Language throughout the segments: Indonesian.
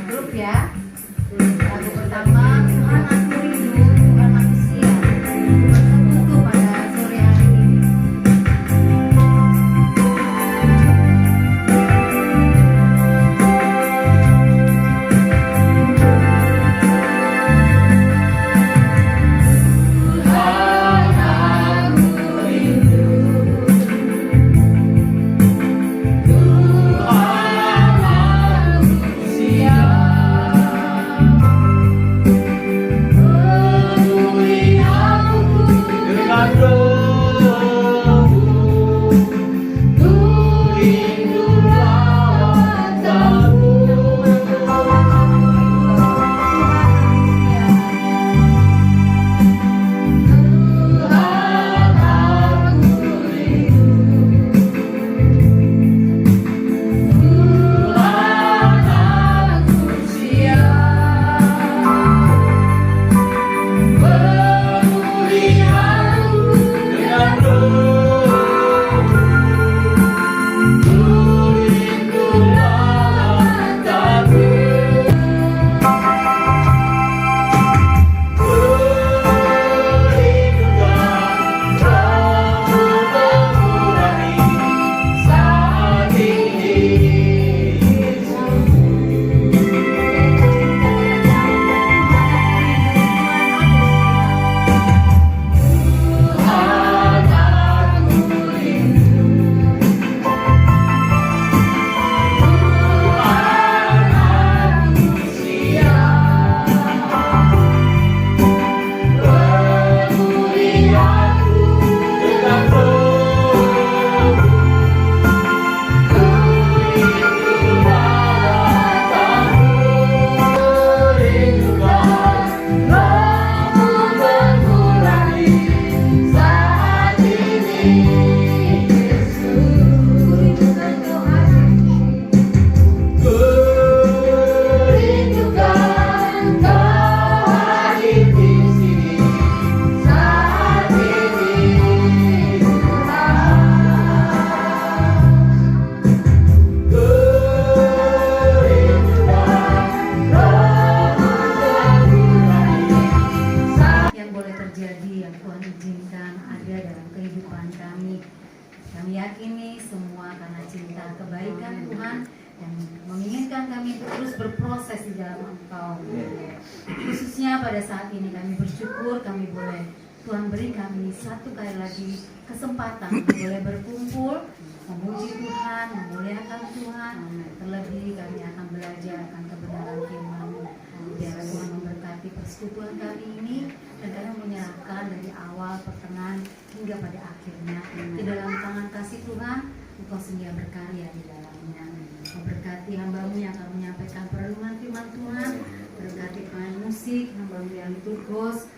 grup ya. Lagu pertama, Tuhan aku rindu, Tuhan aku siap bersekutu pada sore hari ini. Kami yakini semua karena cinta kebaikan Tuhan yang menginginkan kami terus berproses di dalam Engkau. Khususnya pada saat ini kami bersyukur kami boleh Tuhan beri kami satu kali lagi kesempatan boleh berkumpul, memuji Tuhan, memuliakan Tuhan. Terlebih kami akan belajar akan kebenaran firman-Mu. Biar Tuhan memberkati persekutuan kami ini dan kami menyerahkan dari awal, pertengahan hingga pada akhirnya di dalam tangan kasih Tuhan. Engkau sendiri berkarya di dalamnya. Memberkati hamba-Mu yang akan menyampaikan perenungan firman Tuhan, berkati pemain musik, hamba-Mu yang liturgos,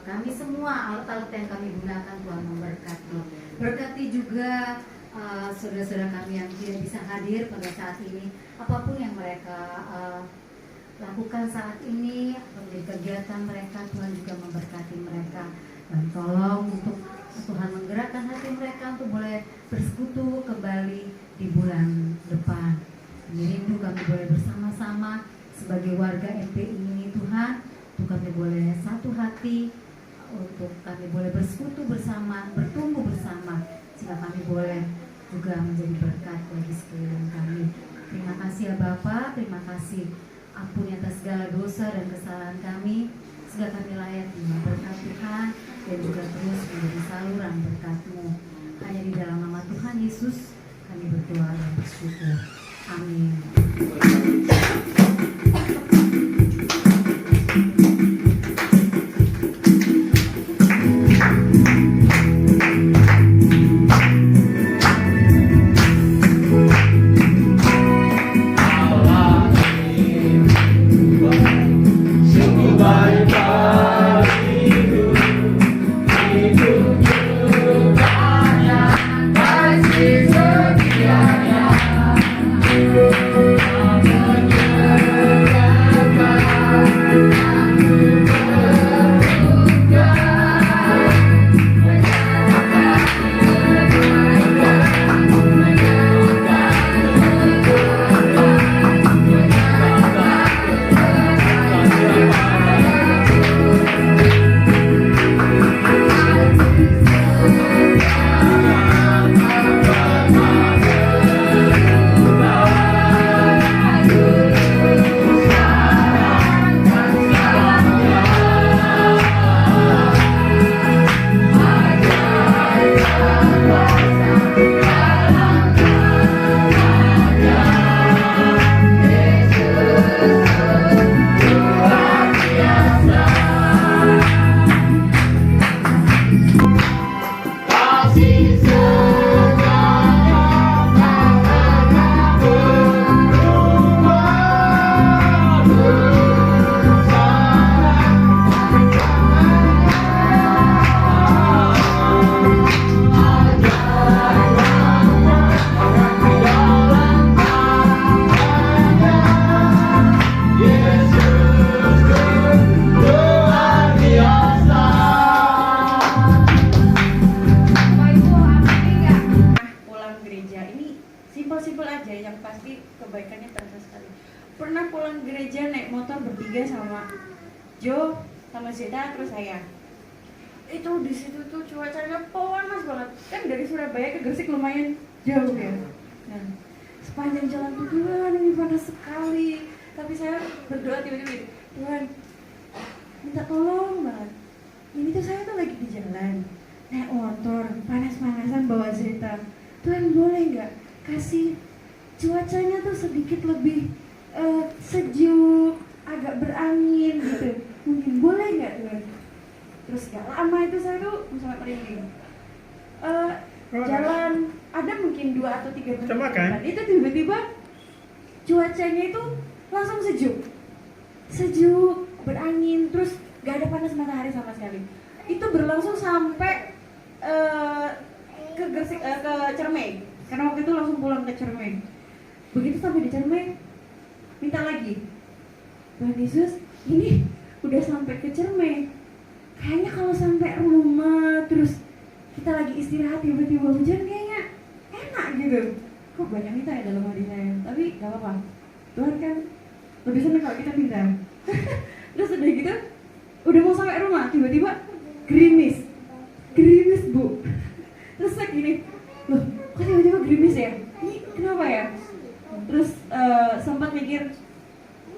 kami semua alat-alat yang kami gunakan Tuhan memberkati. Berkati juga saudara-saudara kami yang tidak bisa hadir pada saat ini, apapun yang mereka lakukan saat ini, menjadi kegiatan mereka, Tuhan juga memberkati mereka. Dan tolong untuk Tuhan menggerakkan hati mereka untuk boleh bersekutu kembali di bulan depan. Rindu kami boleh bersama-sama sebagai warga MPI ini Tuhan, untuk kami boleh satu hati, untuk kami boleh bersekutu bersama, bertumbuh bersama, sehingga kami boleh juga menjadi berkat bagi sekeliling kami. Terima kasih ya Bapa, terima kasih ampuni atas segala dosa dan kesalahan kami, sehingga kami layak terima berkat Tuhan dan juga terus menjadi saluran berkat-Mu. Hanya di dalam nama Tuhan Yesus kami berdoa dan bersyukur. Amin. Setianya yang pasti kebaikannya terasa sekali. Pernah pulang gereja naik motor bertiga sama Jo, sama Zeta, terus saya. Itu di situ tuh cuacanya panas banget. Kan dari Surabaya ke Gresik lumayan jauh ya. Nah, sepanjang jalan tuh Tuhan ini panas sekali. Tapi saya berdoa tiba-tiba, Tuhan minta tolong banget. Ini tuh saya tuh lagi di jalan naik motor, panas-panasan bawa Zeta. Tuhan boleh nggak kasih cuacanya tuh sedikit lebih sejuk, agak berangin gitu. Mungkin boleh nggak Tuhan? Terus gak lama itu saya tuh sangat merinding. Jalan ada mungkin 2 atau 3 menit. Itu tiba-tiba cuacanya itu langsung sejuk, berangin, terus gak ada panas matahari sama sekali. Itu berlangsung sampai ke Gresik, ke Cermai. Karena waktu itu langsung pulang ke Cermai. Begitu sampai di Cermai, minta lagi, Tuhan Yesus, ini udah sampai ke Cermai. Kayaknya kalau sampai rumah terus kita lagi istirahat tiba-tiba hujan kayaknya enak gitu. Kok banyak minta ya dalam hati saya. Tapi gak apa-apa. Tuhan kan lebih senang kalau kita minta. Terus udah gitu, udah mau sampai rumah tiba-tiba gerimis Bu. Terus saya gini, loh kok tiba-tiba gerimis ya? Ini kenapa ya? Terus sempat mikir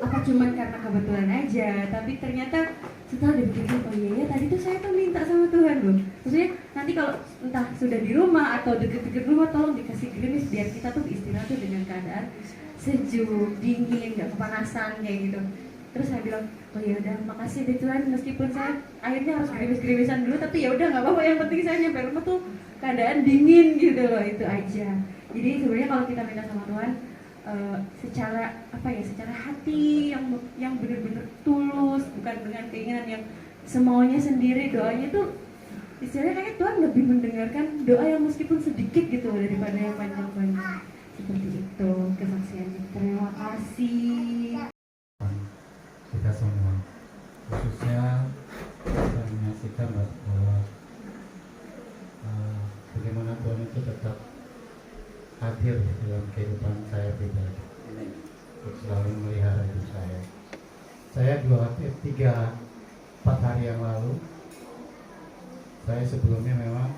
apa cuman karena kebetulan aja, tapi ternyata setelah dipikir, oh iya ya tadi tuh saya tuh minta sama Tuhan loh. Maksudnya nanti kalau entah sudah di rumah atau deket-deket rumah tolong dikasih gerimis biar kita tuh istirahat tuh dengan keadaan sejuk, dingin, gak kepanasan kayak gitu. Terus saya bilang, oh ya udah makasih deh Tuhan, meskipun saya akhirnya harus gerimis-gerimisan dulu, tapi ya udah nggak apa-apa, yang penting saya nyampe rumah tuh keadaan dingin gitu loh, itu aja. Jadi sebenarnya kalau kita minta sama Tuhan secara apa ya, secara hati yang benar-benar tulus, bukan dengan keinginan yang semaunya sendiri, doanya tuh istilahnya kayaknya Tuhan lebih mendengarkan doa yang meskipun sedikit gitu daripada yang panjang-panjang. Seperti itu kesaksiannya. Terima kasih kita semua, khususnya saya menyaksikan bahwa bagaimana Tuhan itu tetap hadir dalam kehidupan saya pribadi, untuk selalu melihara hidup saya. Saya 3-4 hari yang lalu, saya sebelumnya memang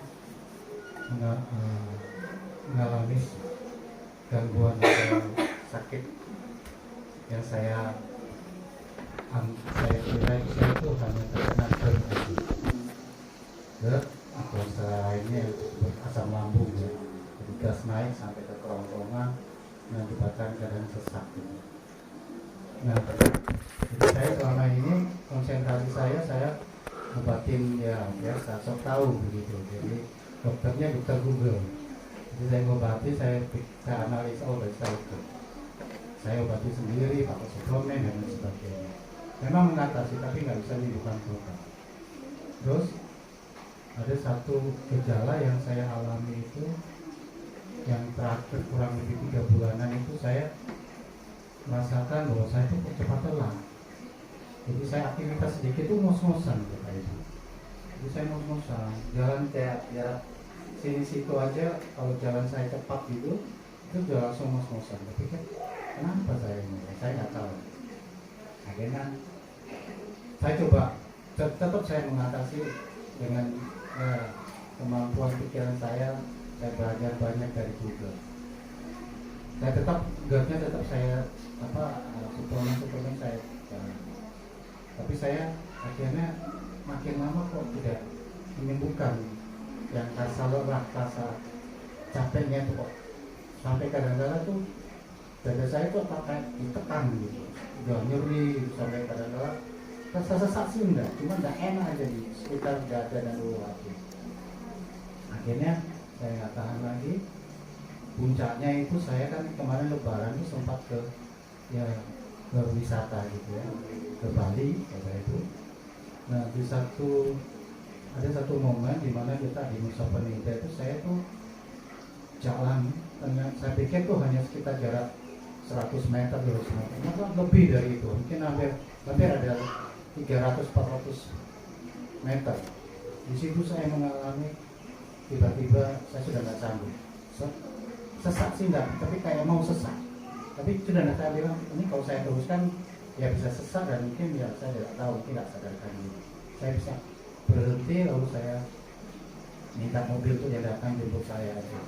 mengalami gangguan atau sakit yang saya kira saya itu hanya terkena GERD atau lainnya asam lambung ya. Jadi gas naik sampai ke kerongkongan mengakibatkan keadaan sesak. Nah, jadi saya selama ini konsentrasi saya ngobatin ya saya sok tahu begitu. Jadi dokternya dokter Google. Jadi saya ngobati, saya analisa saya itu. Saya obati sendiri, pakai suplemen dan lain sebagainya. Memang mengatasi, tapi nggak bisa menyembuhkan total. Terus ada satu gejala yang saya alami itu, yang terakhir kurang lebih 3 bulanan itu saya merasakan bahwa saya itu cepat lelah. Jadi saya aktivitas sedikit itu ngos-ngosan kayak itu. Jadi saya ngos-ngosan, jalan kayak ya sini situ aja, kalau jalan saya cepat gitu, itu udah langsung ngos-ngosan. Tapi kan kenapa saya ini? Saya nggak tahu. Akhirnya saya coba tetap saya mengatasi dengan kemampuan pikiran saya belajar banyak dari Google. Saya tetap GERD-nya tetap saya suplemen saya jalan. Tapi saya akhirnya makin lama kok tidak menyembuhkan yang rasa lelah, rasa capeknya itu kok sampai kadang-kadang tuh dada saya tuh kayak ditekan gitu, udah nyeri sampai kadang-kadang rasa sesak sih enggak, cuma enggak enak aja di sekitar dada dan ulu hati. Akhirnya saya nggak tahan lagi. Puncaknya itu saya kan kemarin Lebaran itu sempat ke wisata gitu ya, ke Bali kayak itu. Nah ada satu momen di mana kita di Nusa Penida itu saya tuh jalan, saya pikir tuh hanya sekitar jarak 100 meter, 200 meter, mungkin lebih dari itu, mungkin hampir ada 300-400 meter. Di situ saya mengalami tiba-tiba saya sudah nggak sanggup. sesak sih enggak, tapi kayak mau sesak. Tapi sudah saya bilang ini kalau saya teruskan ya bisa sesak dan mungkin ya saya tidak tahu, tidak sadarkan diri. Saya bisa berhenti lalu saya minta mobil itu dia datang jemput saya aja.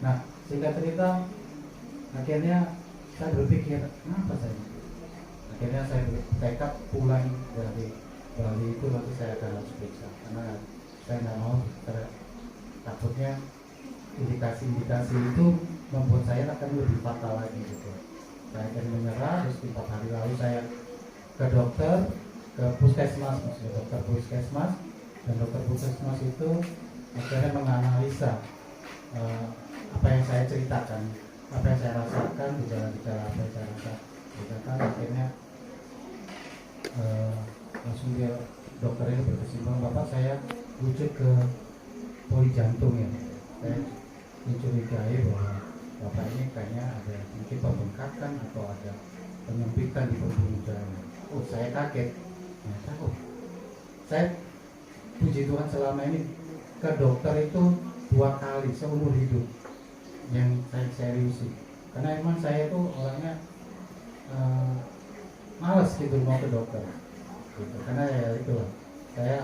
Nah singkat cerita akhirnya saya berpikir kenapa saya, akhirnya saya bertekad pulang dari Bali itu nanti saya akan harus periksa karena saya nggak mau, takutnya indikasi-indikasi itu membuat saya akan lebih fatal lagi gitu. Saya akan menyerah. Terus 4 hari lalu saya ke dokter, ke puskesmas, maksudnya dokter puskesmas, dan dokter puskesmas itu akhirnya menganalisa apa yang saya ceritakan, apa yang saya rasakan, gejala-gejala apa yang saya rasakan. Akhirnya langsung dia dokter ini berkesimpulan, Bapak saya rujuk ke poli jantung ya. Saya mencurigai bahwa Bapak ini kayaknya ada mungkin pembengkakan atau ada penyempitan di pembuluh darah. Oh saya kaget. Nah, takut. Saya puji Tuhan selama ini ke dokter itu 2 kali seumur hidup yang saya seriusi. Karena emang saya itu orangnya malas gitu mau ke dokter. Gitu. Karena ya itulah saya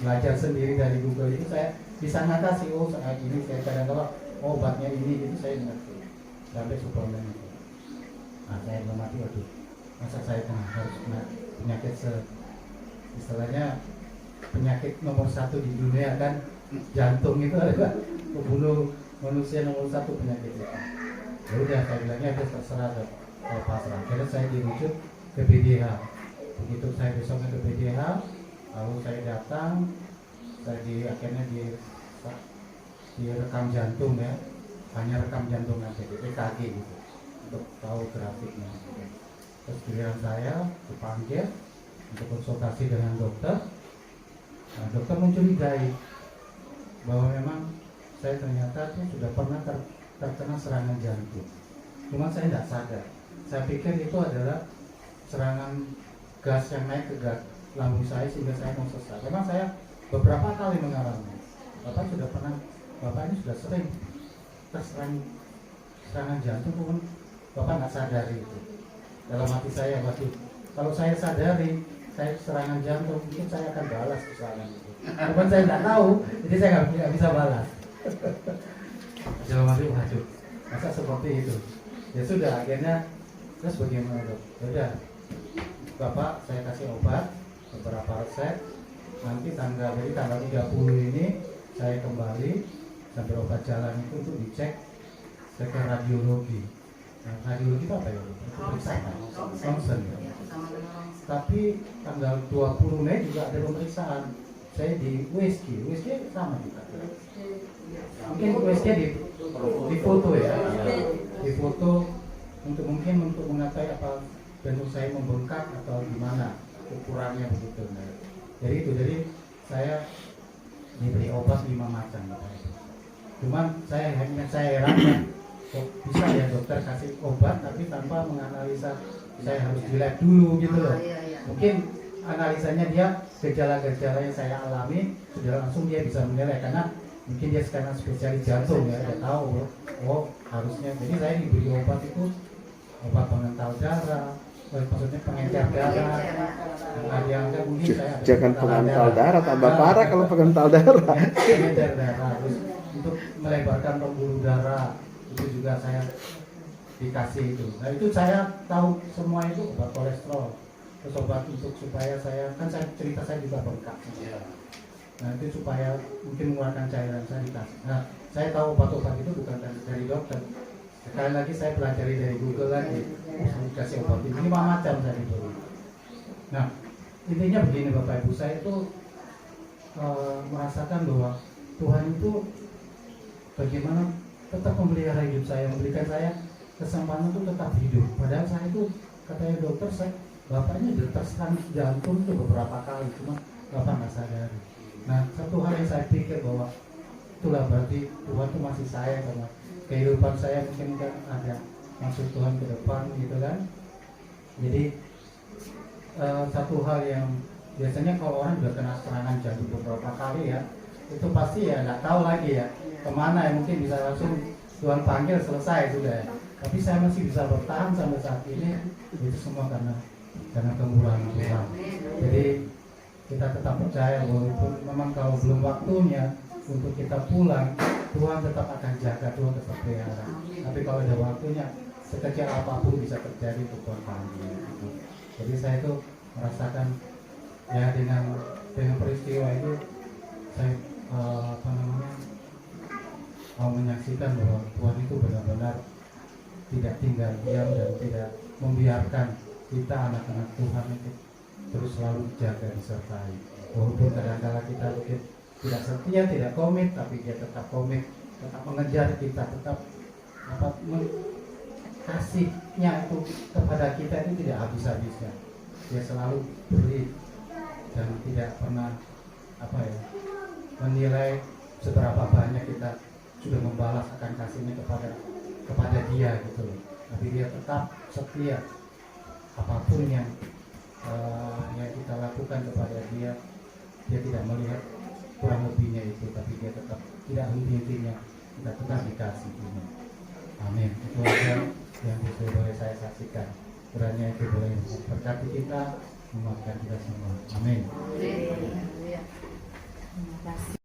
belajar sendiri dari Google itu saya bisa ngatasi, oh saat ini saya kadang-kadang obatnya ini itu saya ngerti sampai suplemen itu. Nah saya belum mati, waduh masa saya harus kena penyakit istilahnya penyakit nomor 1 di dunia kan, jantung itu adalah pembunuh manusia nomor 1 penyakit itu. Ya udah saya bilangnya itu terserah, saya pasrah. Akhirnya saya dirujuk ke BDH. Begitu saya besoknya ke BDH, lalu saya datang, saya akhirnya direkam jantung ya, hanya rekam jantung aja, EKG gitu, untuk tahu grafiknya. Terus giliran saya dipanggil untuk konsultasi dengan dokter. Nah, dokter mencurigai bahwa memang saya ternyata tuh sudah pernah terkena serangan jantung. Cuma saya tidak sadar. Saya pikir itu adalah serangan gas yang naik ke lambung saya sehingga saya mau sesak. Memang saya beberapa kali mengalami. Bapak sudah pernah, Bapak ini sudah sering terserang serangan jantung, pun Bapak nggak sadari itu. Dalam hati saya, waduh, kalau saya sadari saya serangan jantung, mungkin saya akan balas serangan itu. Cuman saya nggak tahu, jadi saya nggak bisa balas. Dalam hati, waduh, masa seperti itu? Ya sudah, akhirnya terus bagaimana dok? Sudah, Bapak saya kasih obat, beberapa resep. Nanti tanggal 30 ini saya kembali sambil obat jalan itu untuk dicek ke radiologi. Nah, radiologi itu apa ya? Pemeriksaan ronsen. Tapi tanggal 20 Mei juga ada pemeriksaan. Saya di USG sama juga. Mungkin USG di foto ya, di foto untuk mengetahui apa jantung saya membengkak atau gimana ukurannya begitu. Jadi saya diberi obat 5 macam. Cuman saya heran kok bisa ya dokter kasih obat tapi tanpa menganalisa, saya harus di lab dulu gitu loh. Mungkin analisanya dia gejala-gejala yang saya alami sudah langsung dia bisa menilai, karena mungkin dia sekarang spesialis jantung ya, dia tahu oh harusnya. Jadi saya diberi obat itu obat pengental darah, maksudnya pengencer darah. Ada yang mungkin saya jangan pengental darah, tambah parah kalau pengental darah. Pengencer darah, terus untuk melebarkan pembuluh darah itu juga saya dikasih itu. Nah itu saya tahu semua itu, obat kolesterol, terus obat untuk supaya saya cerita saya juga bengkak. Nah itu supaya mungkin mengeluarkan cairan saya dikasih. Nah saya tahu obat-obat itu bukan dari dokter. Sekali lagi saya pelajari dari Google lagi, saya dikasih obat ini 5 macam saya diberi. Nah intinya begini Bapak Ibu, saya itu merasakan bahwa Tuhan itu bagaimana tetap memelihara hidup saya, memberikan saya kesempatan untuk tetap hidup. Padahal saya itu katanya dokter, Bapaknya sudah terserang jantung itu beberapa kali, cuma Bapak nggak sadari. Nah satu hal yang saya pikir bahwa itulah berarti Tuhan itu masih sayang sama kehidupan saya, mungkin kan ada maksud Tuhan ke depan gitu kan. Jadi satu hal yang biasanya kalau orang sudah kena serangan jantung beberapa kali ya, itu pasti ya nggak tahu lagi ya kemana ya, mungkin bisa langsung Tuhan panggil selesai sudah ya. Tapi saya masih bisa bertahan sampai saat ini, itu semua karena kemurahan Tuhan. Jadi kita tetap percaya walaupun memang kalau belum waktunya untuk kita pulang, Tuhan tetap akan jaga, Tuhan tetap pelihara. Tapi kalau ada waktunya, sekecil apapun bisa terjadi untuk Tuhan panggil. Gitu. Jadi saya itu merasakan ya dengan peristiwa itu saya mau menyaksikan bahwa Tuhan itu benar-benar tidak tinggal diam dan tidak membiarkan kita anak-anak Tuhan itu terus selalu dijaga, disertai. Walaupun kadang-kala kita mungkin tidak setia, tidak komit, tapi dia tetap komit, tetap mengejar kita, tetap dapat kasihnya itu kepada kita itu tidak habis-habisnya. Dia selalu beri dan tidak pernah menilai seberapa banyak kita sudah membalas akan kasihnya kepada dia gitu loh. Tapi dia tetap setia apapun yang kita lakukan kepada dia tidak melihat kurang lebihnya itu, tapi dia tetap tidak henti-hentinya kita tetap dikasih ini. Amin. Itu aja yang bisa boleh saya saksikan. Kiranya itu boleh memberkati kita, menguatkan kita semua. Amin. Terima kasih.